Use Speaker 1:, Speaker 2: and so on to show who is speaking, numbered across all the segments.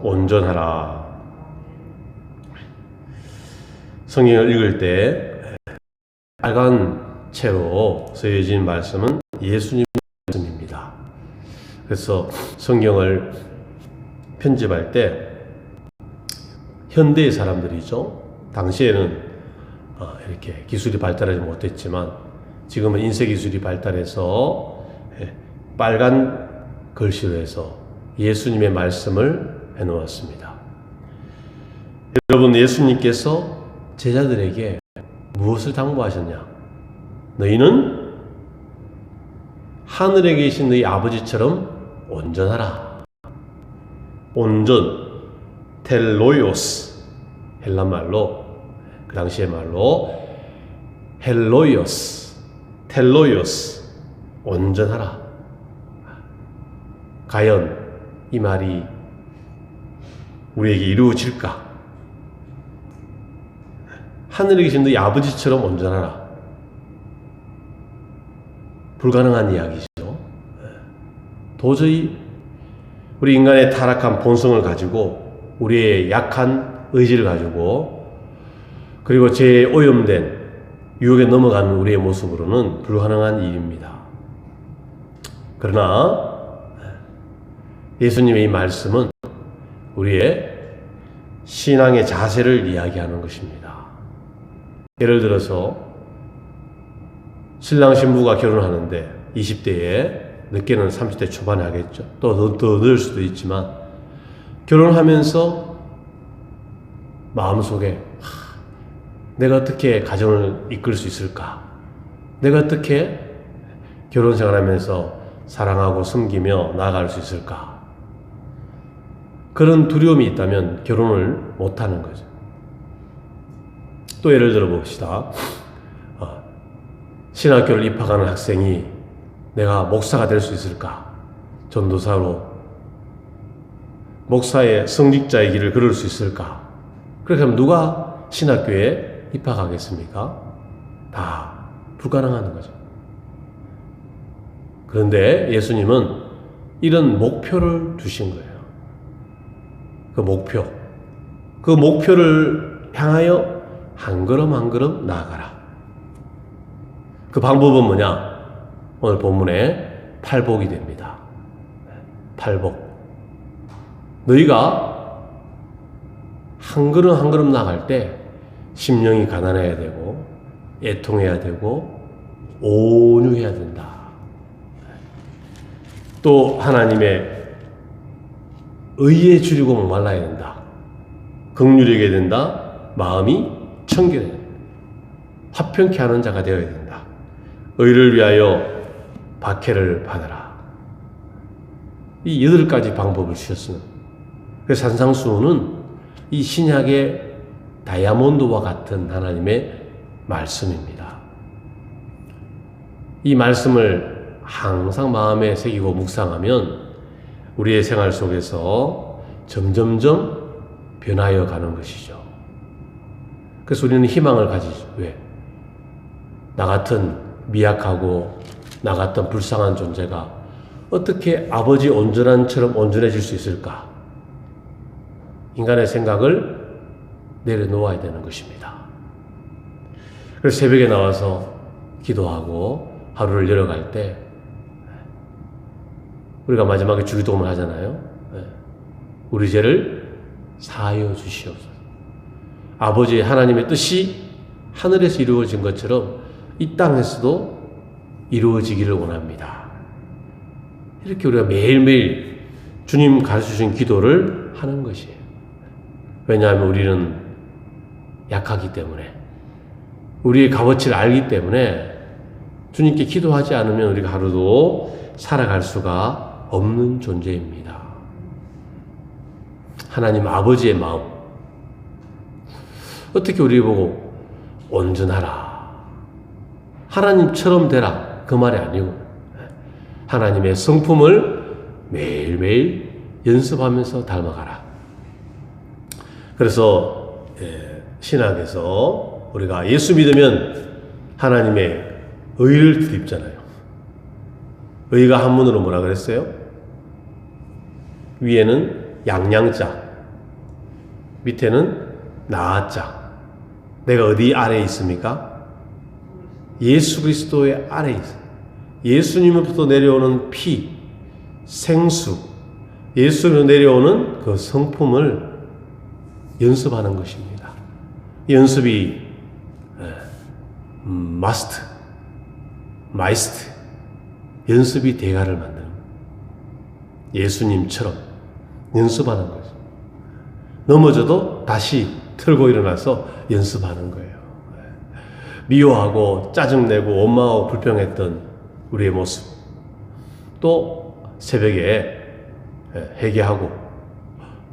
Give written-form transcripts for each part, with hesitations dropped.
Speaker 1: 온전하라. 성경을 읽을 때 빨간 채로 쓰여진 말씀은 예수님 말씀입니다. 그래서 성경을 편집할 때 현대의 사람들이죠. 당시에는 이렇게 기술이 발달하지 못했지만 지금은 인쇄 기술이 발달해서 빨간 글씨로 해서 예수님의 말씀을 해놓았습니다. 여러분, 예수님께서 제자들에게 무엇을 당부하셨냐? 너희는 하늘에 계신 너희 아버지처럼 온전하라. 온전, 텔로이오스, 헬라말로, 그 당시의 말로 헬로이오스, 텔로이오스, 온전하라. 과연 이 말이 우리에게 이루어질까? 하늘에 계신 너희 아버지처럼 온전하라. 불가능한 이야기죠. 도저히 우리 인간의 타락한 본성을 가지고, 우리의 약한 의지를 가지고, 그리고 죄에 오염된 유혹에 넘어가는 우리의 모습으로는 불가능한 일입니다. 그러나 예수님의 이 말씀은 우리의 신앙의 자세를 이야기하는 것입니다. 예를 들어서 신랑 신부가 결혼하는데 20대에, 늦게는 30대 초반에 하겠죠. 또 더 늦을 수도 있지만, 결혼하면서 마음속에 내가 어떻게 가정을 이끌 수 있을까? 내가 어떻게 결혼 생활하면서 사랑하고 섬기며 나아갈 수 있을까? 그런 두려움이 있다면 결혼을 못하는 거죠. 또 예를 들어 봅시다. 신학교를 입학하는 학생이 내가 목사가 될 수 있을까? 전도사로 목사의 성직자의 길을 걸을 수 있을까? 그렇게 하면 누가 신학교에 입학하겠습니까? 다 불가능한 거죠. 그런데 예수님은 이런 목표를 두신 거예요. 그 목표를 향하여 한 걸음 한 걸음 나아가라. 그 방법은 뭐냐? 오늘 본문에 팔복이 됩니다. 팔복. 너희가 한 걸음 한 걸음 나아갈 때 심령이 가난해야 되고, 애통해야 되고, 온유해야 된다. 또 하나님의 의에 줄이고 목말라야 된다. 긍휼하게 된다. 마음이 청결해야 된다. 화평케 하는 자가 되어야 된다. 의를 위하여 박해를 받아라. 이 8가지 방법을 주셨습니다. 그래서 산상수훈은 이 신약의 다이아몬드와 같은 하나님의 말씀입니다. 이 말씀을 항상 마음에 새기고 묵상하면 우리의 생활 속에서 점점점 변하여 가는 것이죠. 그래서 우리는 희망을 가지죠. 왜? 나 같은 미약하고 나 같은 불쌍한 존재가 어떻게 아버지 온전한처럼 온전해질 수 있을까? 인간의 생각을 내려놓아야 되는 것입니다. 그래서 새벽에 나와서 기도하고 하루를 열어갈 때 우리가 마지막에 주기도문을 하잖아요. 우리 죄를 사하여 주시옵소서. 아버지 하나님의 뜻이 하늘에서 이루어진 것처럼 이 땅에서도 이루어지기를 원합니다. 이렇게 우리가 매일매일 주님 가르쳐주신 기도를 하는 것이에요. 왜냐하면 우리는 약하기 때문에, 우리의 값어치를 알기 때문에 주님께 기도하지 않으면 우리가 하루도 살아갈 수가 없는 존재입니다. 하나님 아버지의 마음, 어떻게 우리 보고 온전하라, 하나님처럼 되라, 그 말이 아니고 하나님의 성품을 매일매일 연습하면서 닮아가라. 그래서 신학에서 우리가 예수 믿으면 하나님의 의를 드립잖아요. 의가 한문으로 뭐라 그랬어요? 위에는 양양자, 밑에는 나자. 내가 어디 아래에 있습니까? 예수 그리스도의 아래에 있어요. 예수님으로부터 내려오는 피, 생수, 예수로 내려오는 그 성품을 연습하는 것입니다. 연습이 마스트, 마이스트, 연습이 대가를 만드는 거예요. 예수님처럼 연습하는 거죠. 넘어져도 다시 틀고 일어나서 연습하는 거예요. 미워하고 짜증내고 원망하고 불평했던 우리의 모습, 또 새벽에 회개하고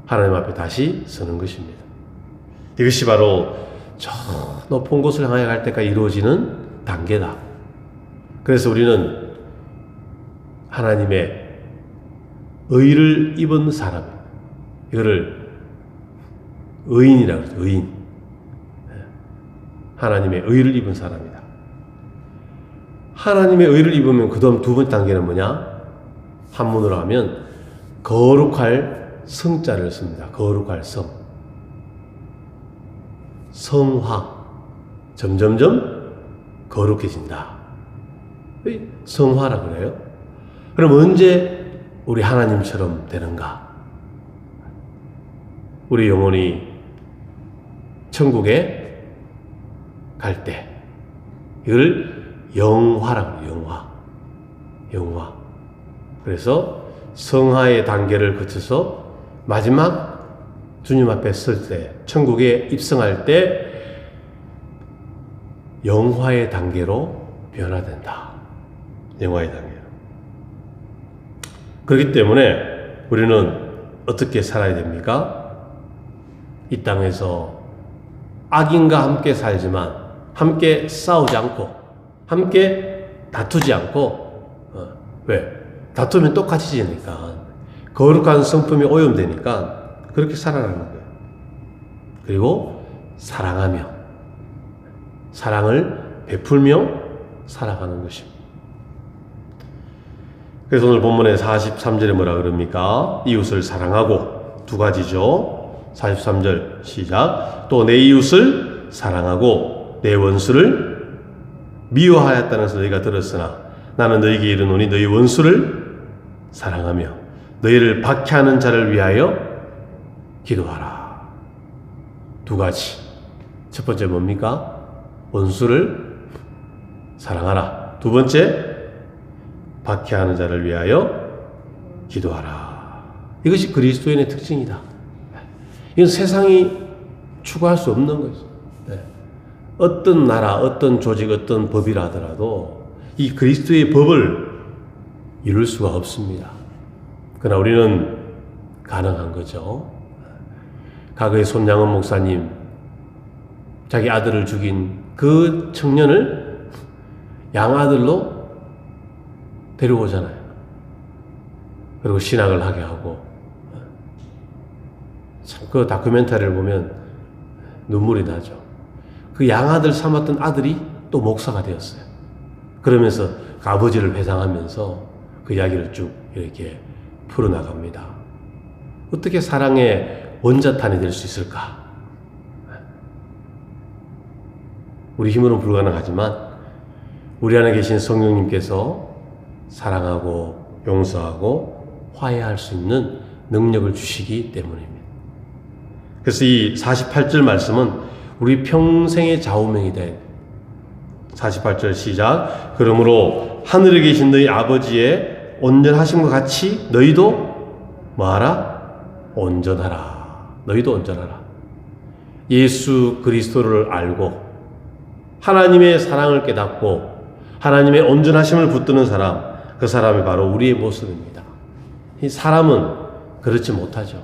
Speaker 1: 하나님 앞에 다시 서는 것입니다. 이것이 바로 저 높은 곳을 향해 갈 때까지 이루어지는 단계다. 그래서 우리는 하나님의 의를 입은 사람, 이거를 의인이라고 그러죠. 의인. 하나님의 의를 입은 사람이다. 하나님의 의를 입으면 그 다음 두 번째 단계는 뭐냐? 한문으로 하면 거룩할 성자를 씁니다. 거룩할 성. 성화. 점점점 거룩해진다. 성화라 그래요. 그럼 언제 우리 하나님처럼 되는가? 우리 영혼이 천국에 갈 때, 이걸 영화라고 해요. 영화. 영화. 그래서 성화의 단계를 거쳐서 마지막 주님 앞에 설 때, 천국에 입성할 때 영화의 단계로 변화된다. 영화의 단계로. 그렇기 때문에 우리는 어떻게 살아야 됩니까? 이 땅에서 악인과 함께 살지만 함께 싸우지 않고 함께 다투지 않고 왜? 다투면 똑같이 지니까 거룩한 성품이 오염되니까 그렇게 살아가는 거예요. 그리고 사랑하며 사랑을 베풀며 살아가는 것입니다. 그래서 오늘 본문의 43절에 뭐라 그럽니까? 이웃을 사랑하고 두 가지죠. 43절 시작. 또 내 이웃을 사랑하고 내 원수를 미워하였다는 것을 너희가 들었으나 나는 너희에게 이르노니 너희 원수를 사랑하며 너희를 박해하는 자를 위하여 기도하라. 두 가지. 첫 번째 뭡니까? 원수를 사랑하라. 두 번째, 박해하는 자를 위하여 기도하라. 이것이 그리스도인의 특징이다. 이건 세상이 추구할 수 없는 거죠. 어떤 나라, 어떤 조직, 어떤 법이라 하더라도 이 그리스도의 법을 이룰 수가 없습니다. 그러나 우리는 가능한 거죠. 과거에 손양원 목사님, 자기 아들을 죽인 그 청년을 양아들로 데려오잖아요. 그리고 신학을 하게 하고, 참 그 다큐멘터리를 보면 눈물이 나죠. 그 양아들 삼았던 아들이 또 목사가 되었어요. 그러면서 그 아버지를 회상하면서 그 이야기를 쭉 이렇게 풀어나갑니다. 어떻게 사랑의 원자탄이 될 수 있을까? 우리 힘으로는 불가능하지만 우리 안에 계신 성령님께서 사랑하고 용서하고 화해할 수 있는 능력을 주시기 때문입니다. 그래서 이 48절 말씀은 우리 평생의 좌우명이 된 48절 시작. 그러므로 하늘에 계신 너희 아버지의 온전하심과 같이 너희도 뭐하라? 온전하라. 너희도 온전하라. 예수 그리스도를 알고 하나님의 사랑을 깨닫고 하나님의 온전하심을 붙드는 사람, 그 사람이 바로 우리의 모습입니다. 이 사람은 그렇지 못하죠.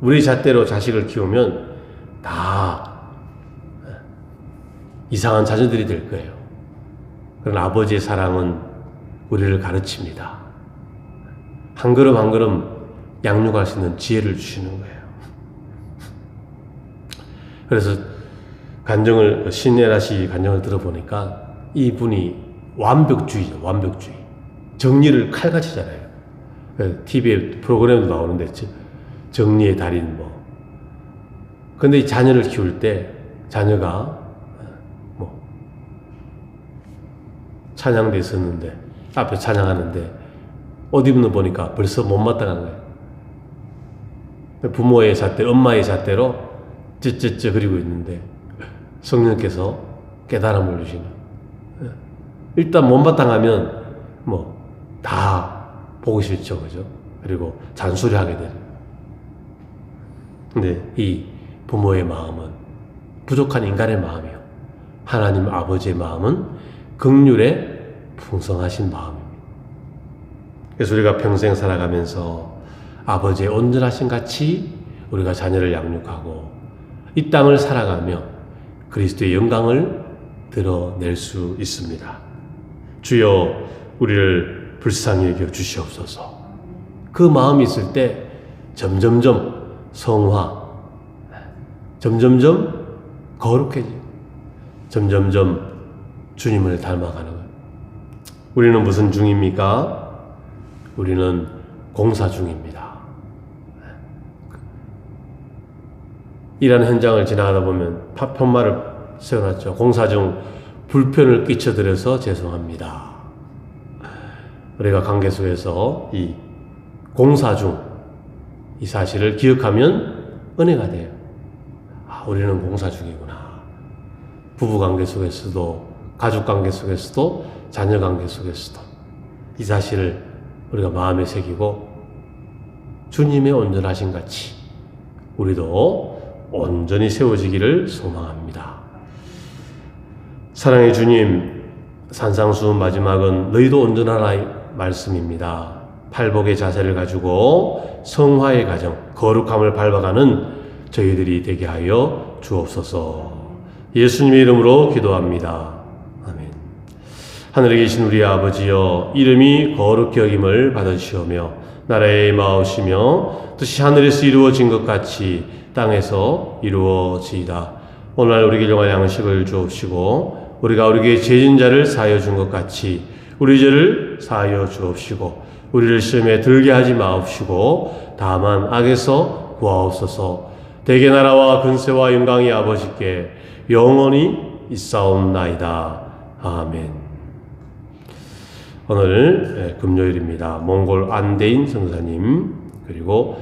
Speaker 1: 우리 잣대로 자식을 키우면 다 이상한 자녀들이 될 거예요. 그러나 아버지의 사랑은 우리를 가르칩니다. 한 걸음 한 걸음 양육할 수 있는 지혜를 주시는 거예요. 그래서 신예라 씨 간증을 들어보니까 이분이 완벽주의죠. 완벽주의. 정리를 칼같이 잘해요. TV에 프로그램도 나오는데 정리의 달인 뭐. 근데 이 자녀를 키울 때 자녀가 뭐 찬양대 있었는데 앞에 찬양하는데 옷 입는 거 보니까 벌써 못마땅한 거예요. 부모의 잣대로, 엄마의 잣대로 쯧쯧쯧 그리고 있는데 성령께서 깨달음을 주시는. 일단 못마땅하면 뭐 다 보기 싫죠, 그죠? 그리고 잔소리하게 되는. 근데 이 부모의 마음은 부족한 인간의 마음이요. 하나님 아버지의 마음은 긍휼에 풍성하신 마음입니다. 그래서 우리가 평생 살아가면서 아버지의 온전하신 같이 우리가 자녀를 양육하고 이 땅을 살아가며 그리스도의 영광을 드러낼 수 있습니다. 주여 우리를 불쌍히 여겨 주시옵소서. 그 마음이 있을 때 점점점 성화, 점점점 거룩해지고 점점점 주님을 닮아가는 거예요. 우리는 무슨 중입니까? 우리는 공사 중입니다. 일하는 현장을 지나가다 보면 편말을 세워놨죠. 공사 중 불편을 끼쳐드려서 죄송합니다. 우리가 관계 속에서 이 공사 중 이 사실을 기억하면 은혜가 돼요. 아, 우리는 공사 중이구나. 부부 관계 속에서도, 가족 관계 속에서도, 자녀 관계 속에서도 이 사실을 우리가 마음에 새기고 주님의 온전하신 같이 우리도 온전히 세워지기를 소망합니다. 사랑의 주님, 산상수훈 마지막은 너희도 온전하라 말씀입니다. 팔복의 자세를 가지고 성화의 가정, 거룩함을 밟아가는 저희들이 되게 하여 주옵소서. 예수님의 이름으로 기도합니다. 아멘. 하늘에 계신 우리 아버지여, 이름이 거룩히 여김을 받으시오며 나라의 마으시며 뜻이 하늘에서 이루어진 것 같이 땅에서 이루어지이다. 오늘 우리에게 일용할 양식을 주옵시고 우리가 우리에게 죄진 자를 사하여 준 것 같이 우리 죄를 사하여 주옵시고 우리를 시험에 들게 하지 마옵시고 다만 악에서 구하옵소서. 대개 나라와 근세와 영광이 아버지께 영원히 있사옵나이다. 아멘. 오늘 금요일입니다. 몽골 안대인 선교사님 그리고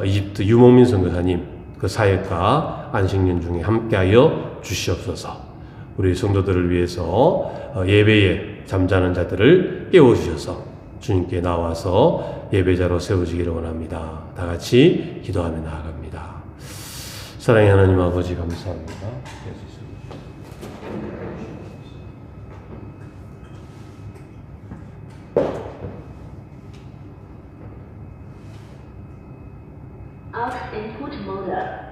Speaker 1: 이집트 유목민 선교사님 그 사역과 안식년 중에 함께하여 주시옵소서. 우리 성도들을 위해서 예배에 잠자는 자들을 깨워주셔서 주님께 나와서 예배자로 세워지기를 원합니다. 다 같이 기도하며 나아갑니다. 사랑의 하나님 아버지 감사합니다.
Speaker 2: Out input mode.